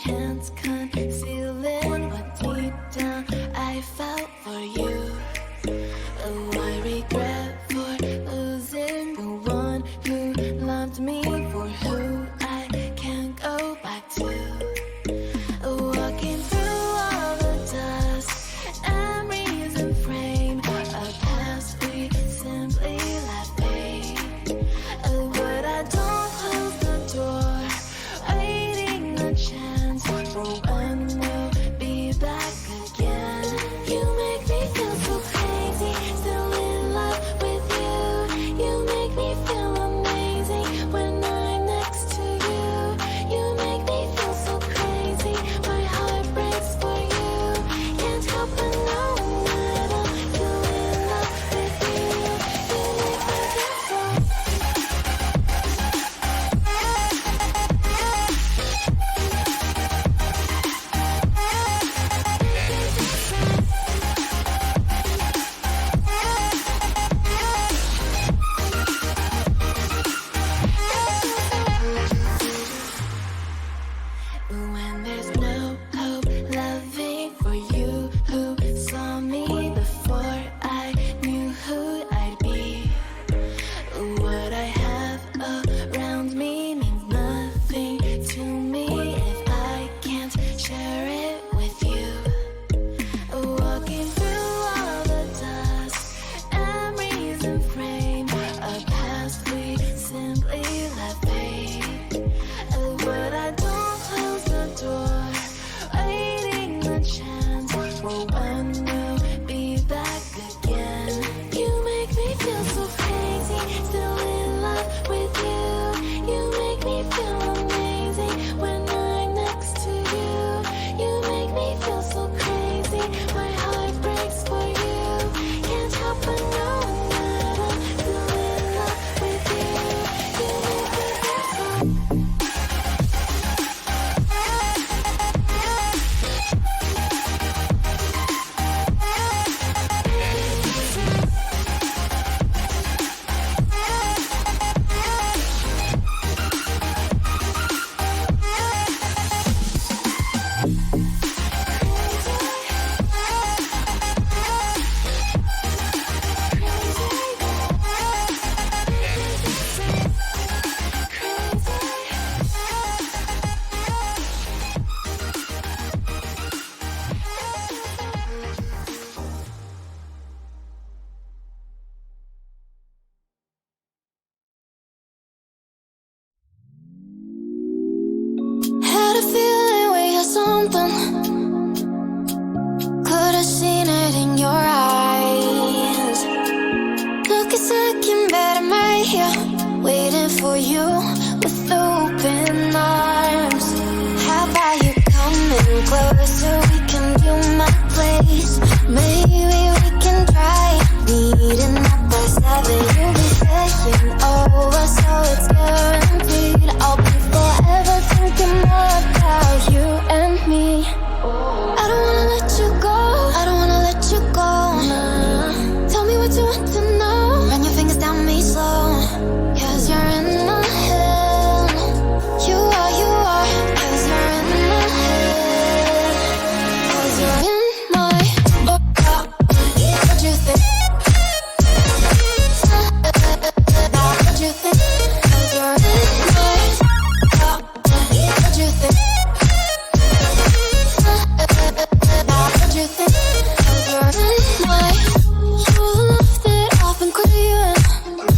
can't conceal it, but deep down I felt for you. Oh, I regret for losing the one who loved me, for who I can't go back to. Walking through all the dust, memories and frame, a past we simply let fade. Oh, but I don't close the door, waiting a chance for when we'll be back again. You make me feel so crazy, still in love with you. You make me feel amazing when I'm next to you. You make me feel so crazy, my heart breaks for you. Can't help but know that I'm still in love with you. You make me feel so. When there's no hope, loving for you who saw me before I knew who I'd be. What I have around me means nothing to me if I can't share it with you. Walking through all the dust, memories and frame, a past we simply let fade. But I don't close the door, waiting the chance for when we'll be back again. You make me feel so crazy, still in love with you. You make me feel amazing when I'm next to you. You make me feel so crazy, my heart breaks for you. Can't help but know that I'm still in love with you. You make me feel so. Had a feeling we had something. Could have seen it in your eyes. Looking second better right here, waiting for you with open arms. How about you coming closer? We can do my place. Maybe